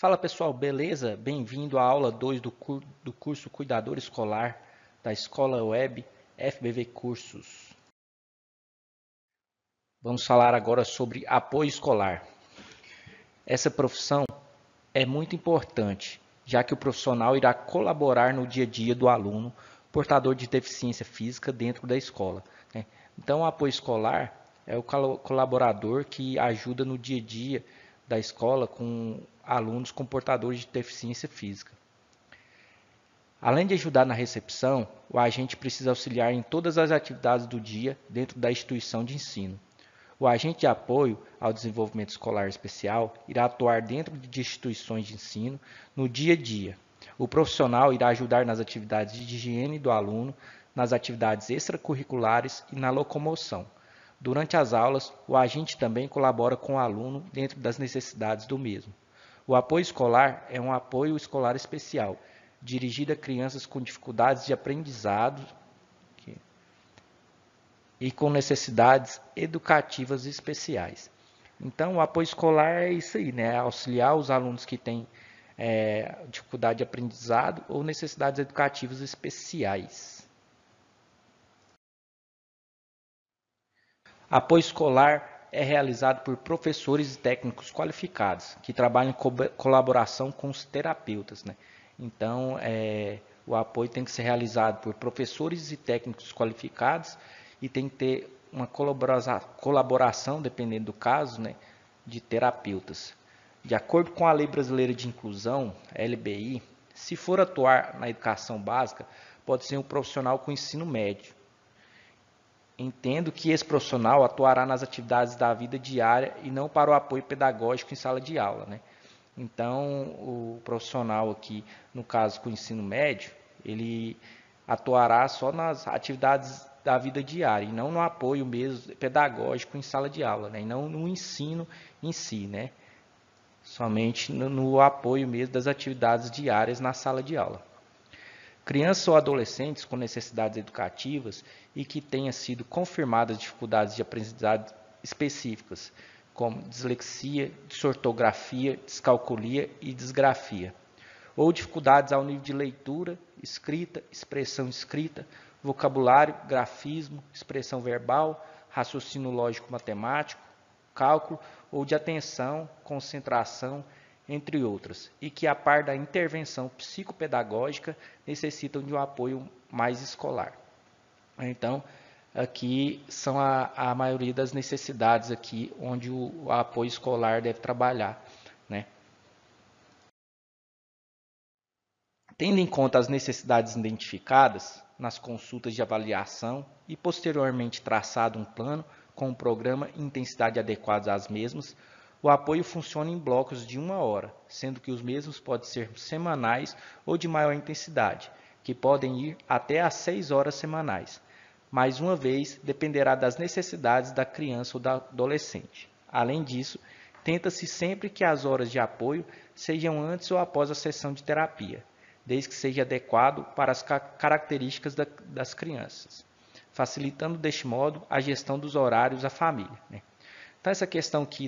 Fala pessoal, beleza? Bem-vindo à aula 2 do curso Cuidador Escolar da Escola Web FBV Cursos. Vamos falar agora sobre apoio escolar. Essa profissão é muito importante, já que o profissional irá colaborar no dia a dia do aluno portador de deficiência física dentro da escola, né? Então, o apoio escolar é o colaborador que ajuda no dia a dia da escola com alunos com portadores de deficiência física. Além de ajudar na recepção, o agente precisa auxiliar em todas as atividades do dia dentro da instituição de ensino. O agente de apoio ao desenvolvimento escolar especial irá atuar dentro de instituições de ensino no dia a dia. O profissional irá ajudar nas atividades de higiene do aluno, nas atividades extracurriculares e na locomoção. Durante as aulas, o agente também colabora com o aluno dentro das necessidades do mesmo. O apoio escolar é um apoio escolar especial, dirigido a crianças com dificuldades de aprendizado e com necessidades educativas especiais. Então, o apoio escolar é isso aí, né? Auxiliar os alunos que têm dificuldade de aprendizado ou necessidades educativas especiais. Apoio escolar é realizado por professores e técnicos qualificados, que trabalham em colaboração com os terapeutas, né? Então, o apoio tem que ser realizado por professores e técnicos qualificados e tem que ter uma colaboração, dependendo do caso, né, de terapeutas. De acordo com a Lei Brasileira de Inclusão, LBI, se for atuar na educação básica, pode ser um profissional com ensino médio. Entendo que esse profissional atuará nas atividades da vida diária e não para o apoio pedagógico em sala de aula, né? Então, o profissional aqui, no caso com o ensino médio, ele atuará só nas atividades da vida diária e não no apoio mesmo pedagógico em sala de aula, né? E não no ensino em si, né? Somente no apoio mesmo das atividades diárias na sala de aula. Crianças ou adolescentes com necessidades educativas e que tenham sido confirmadas dificuldades de aprendizado específicas, como dislexia, disortografia, descalculia e disgrafia, ou dificuldades ao nível de leitura, escrita, expressão escrita, vocabulário, grafismo, expressão verbal, raciocínio lógico-matemático, cálculo ou de atenção, concentração, entre outras, e que, a par da intervenção psicopedagógica, necessitam de um apoio mais escolar. Então, aqui são a maioria das necessidades aqui onde o apoio escolar deve trabalhar, né? Tendo em conta as necessidades identificadas nas consultas de avaliação e posteriormente traçado um plano com um programa e intensidade adequados às mesmas, o apoio funciona em blocos de 1 hora, sendo que os mesmos podem ser semanais ou de maior intensidade, que podem ir até às 6 horas semanais. Mais uma vez, dependerá das necessidades da criança ou do adolescente. Além disso, tenta-se sempre que as horas de apoio sejam antes ou após a sessão de terapia, desde que seja adequado para as características das crianças, facilitando deste modo a gestão dos horários da família, né? Então, essa questão aqui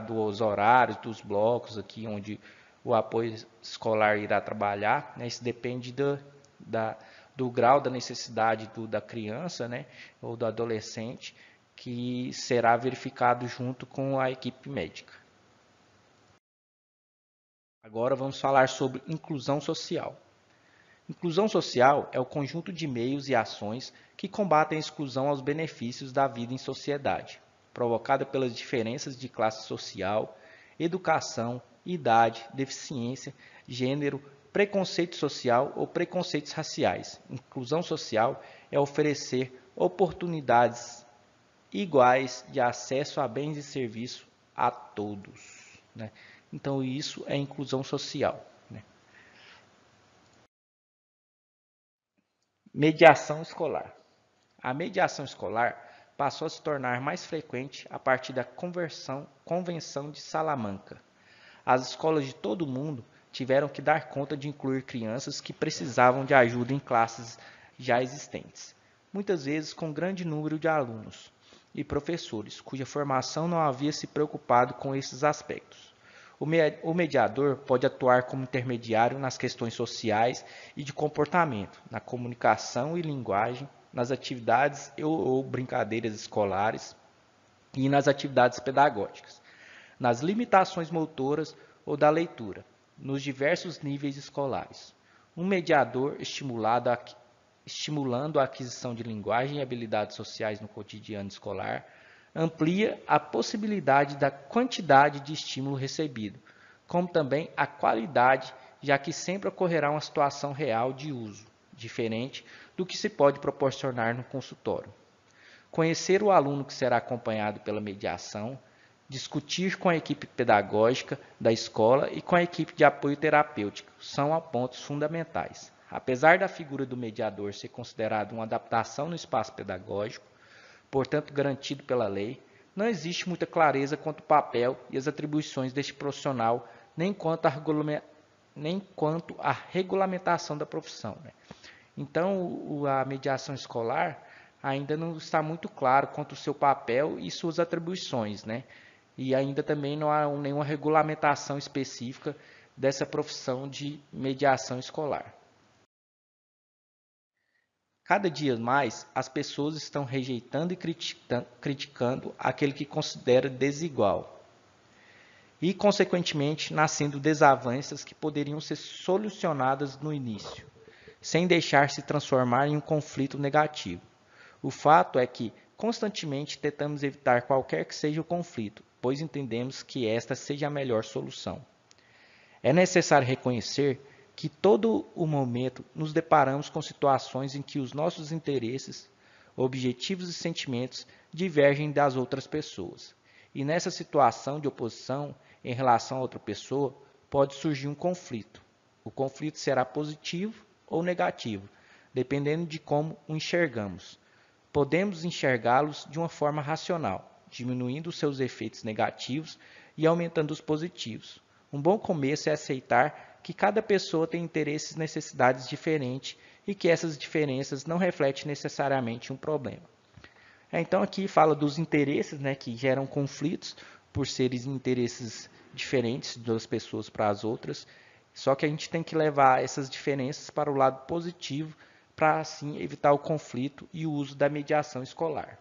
dos horários, dos blocos, aqui onde o apoio escolar irá trabalhar, né, isso depende do grau da necessidade da criança, né, ou do adolescente, que será verificado junto com a equipe médica. Agora vamos falar sobre inclusão social. Inclusão social é o conjunto de meios e ações que combatem a exclusão aos benefícios da vida em sociedade, provocada pelas diferenças de classe social, educação, idade, deficiência, gênero, preconceito social ou preconceitos raciais. Inclusão social é oferecer oportunidades iguais de acesso a bens e serviços a todos, né? Então, isso é inclusão social, né? Mediação escolar. A mediação escolar passou a se tornar mais frequente a partir da Convenção de Salamanca. As escolas de todo o mundo tiveram que dar conta de incluir crianças que precisavam de ajuda em classes já existentes, muitas vezes com grande número de alunos e professores, cuja formação não havia se preocupado com esses aspectos. O mediador pode atuar como intermediário nas questões sociais e de comportamento, na comunicação e linguagem, nas atividades ou brincadeiras escolares e nas atividades pedagógicas, nas limitações motoras ou da leitura, nos diversos níveis escolares. Um mediador estimulando a aquisição de linguagem e habilidades sociais no cotidiano escolar, amplia a possibilidade da quantidade de estímulo recebido, como também a qualidade, já que sempre ocorrerá uma situação real de uso, diferente do que se pode proporcionar no consultório. Conhecer o aluno que será acompanhado pela mediação, discutir com a equipe pedagógica da escola e com a equipe de apoio terapêutico são pontos fundamentais. Apesar da figura do mediador ser considerada uma adaptação no espaço pedagógico, portanto garantido pela lei, não existe muita clareza quanto ao papel e as atribuições deste profissional, nem quanto à regulamentação da profissão. Então, a mediação escolar ainda não está muito claro quanto ao seu papel e suas atribuições, E ainda também não há nenhuma regulamentação específica dessa profissão de mediação escolar. Cada dia mais, as pessoas estão rejeitando e criticando aquele que considera desigual. E, consequentemente, nascendo desavenças que poderiam ser solucionadas no início, sem deixar se transformar em um conflito negativo. O fato é que, constantemente, tentamos evitar qualquer que seja o conflito, pois entendemos que esta seja a melhor solução. É necessário reconhecer que todo o momento nos deparamos com situações em que os nossos interesses, objetivos e sentimentos divergem das outras pessoas. E nessa situação de oposição em relação a outra pessoa, pode surgir um conflito. O conflito será positivo ou negativo, dependendo de como o enxergamos. Podemos enxergá-los de uma forma racional, diminuindo seus efeitos negativos e aumentando os positivos. Um bom começo é aceitar que cada pessoa tem interesses e necessidades diferentes e que essas diferenças não refletem necessariamente um problema. Então aqui fala dos interesses, que geram conflitos por serem interesses diferentes das pessoas para as outras, só que a gente tem que levar essas diferenças para o lado positivo para assim evitar o conflito e o uso da mediação escolar.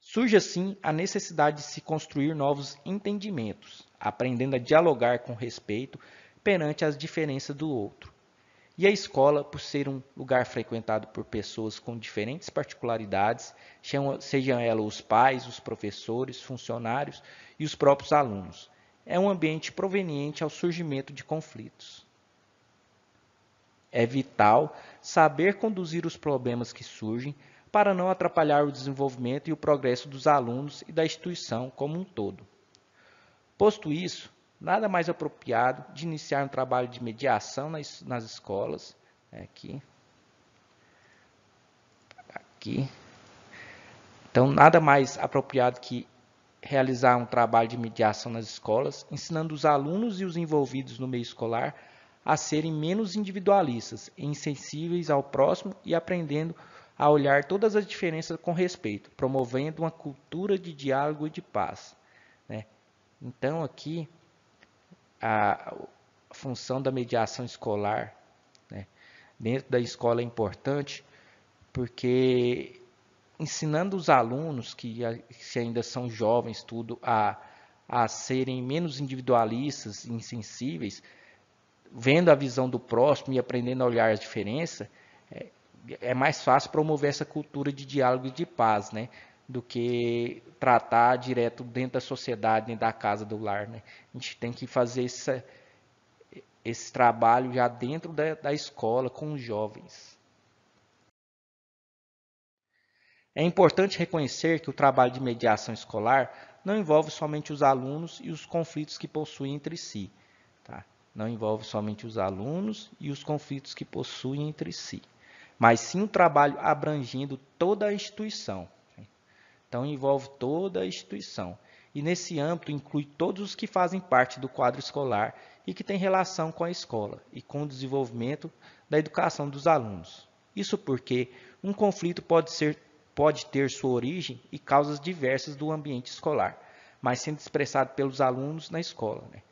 Surge assim a necessidade de se construir novos entendimentos, aprendendo a dialogar com respeito perante as diferenças do outro. E a escola, por ser um lugar frequentado por pessoas com diferentes particularidades, sejam elas os pais, os professores, funcionários e os próprios alunos, é um ambiente proveniente ao surgimento de conflitos. É vital saber conduzir os problemas que surgem para não atrapalhar o desenvolvimento e o progresso dos alunos e da instituição como um todo. Posto isso, nada mais apropriado de iniciar um trabalho de mediação nas escolas. Aqui. Então, nada mais apropriado que realizar um trabalho de mediação nas escolas, ensinando os alunos e os envolvidos no meio escolar a serem menos individualistas, insensíveis ao próximo e aprendendo a olhar todas as diferenças com respeito, promovendo uma cultura de diálogo e de paz. Então, aqui, a função da mediação escolar dentro da escola é importante, porque ensinando os alunos que ainda são jovens, tudo a serem menos individualistas e insensíveis, vendo a visão do próximo e aprendendo a olhar as diferenças, é mais fácil promover essa cultura de diálogo e de paz, do que tratar direto dentro da sociedade, dentro da casa do lar. A gente tem que fazer esse trabalho já dentro da escola com os jovens. É importante reconhecer que o trabalho de mediação escolar não envolve somente os alunos e os conflitos que possuem entre si. Não envolve somente os alunos e os conflitos que possuem entre si, mas sim um trabalho abrangendo toda a instituição. Então, envolve toda a instituição. E nesse âmbito inclui todos os que fazem parte do quadro escolar e que têm relação com a escola e com o desenvolvimento da educação dos alunos. Isso porque um conflito pode ter sua origem e causas diversas do ambiente escolar, mas sendo expressado pelos alunos na escola, né?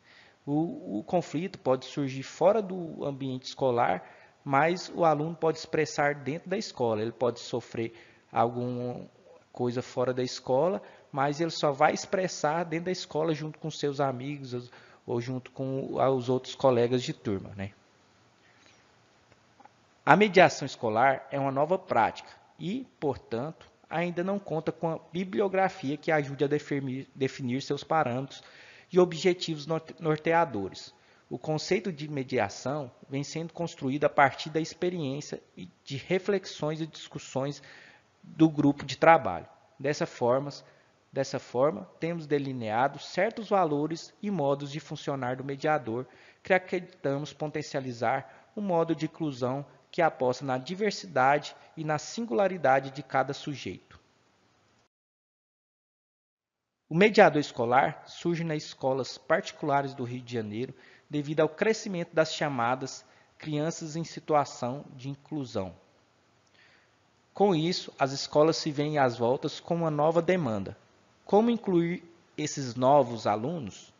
O conflito pode surgir fora do ambiente escolar, mas o aluno pode expressar dentro da escola. Ele pode sofrer alguma coisa fora da escola, mas ele só vai expressar dentro da escola junto com seus amigos ou junto com os outros colegas de turma, né? A mediação escolar é uma nova prática e, portanto, ainda não conta com a bibliografia que ajude a definir seus parâmetros e objetivos norteadores. O conceito de mediação vem sendo construído a partir da experiência e de reflexões e discussões do grupo de trabalho. Dessa forma, temos delineado certos valores e modos de funcionar do mediador que acreditamos potencializar um modo de inclusão que aposta na diversidade e na singularidade de cada sujeito. O mediador escolar surge nas escolas particulares do Rio de Janeiro devido ao crescimento das chamadas crianças em situação de inclusão. Com isso, as escolas se veem às voltas com uma nova demanda. Como incluir esses novos alunos?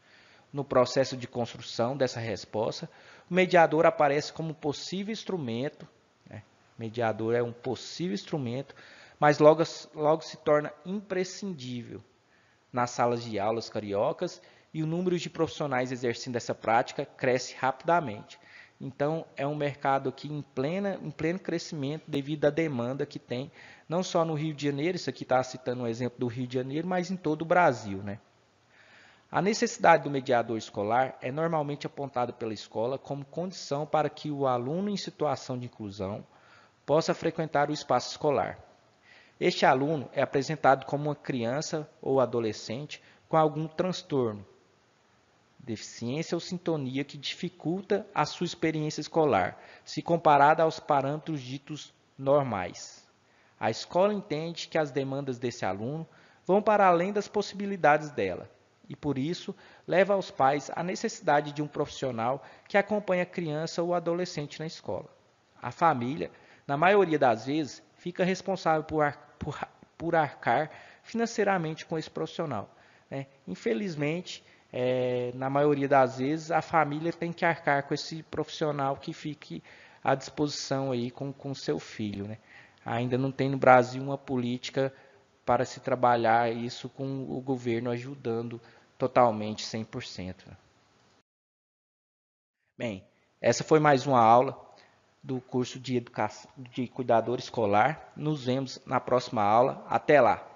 No processo de construção dessa resposta, o mediador aparece como possível instrumento, né? Mediador é um possível instrumento, mas logo se torna imprescindível nas salas de aulas cariocas e o número de profissionais exercendo essa prática cresce rapidamente. Então, é um mercado aqui em pleno crescimento devido à demanda que tem, não só no Rio de Janeiro, isso aqui está citando um exemplo do Rio de Janeiro, mas em todo o Brasil, né? A necessidade do mediador escolar é normalmente apontada pela escola como condição para que o aluno em situação de inclusão possa frequentar o espaço escolar. Este aluno é apresentado como uma criança ou adolescente com algum transtorno, deficiência ou sintonia que dificulta a sua experiência escolar, se comparada aos parâmetros ditos normais. A escola entende que as demandas desse aluno vão para além das possibilidades dela e, por isso, leva aos pais a necessidade de um profissional que acompanhe a criança ou adolescente na escola. A família, na maioria das vezes, fica responsável por arcar financeiramente com esse profissional, né? Infelizmente, na maioria das vezes, a família tem que arcar com esse profissional que fique à disposição aí com seu filho, né? Ainda não tem no Brasil uma política para se trabalhar isso com o governo ajudando totalmente, 100%. Bem, essa foi mais uma aula do curso de cuidador escolar. Nos vemos na próxima aula. Até lá!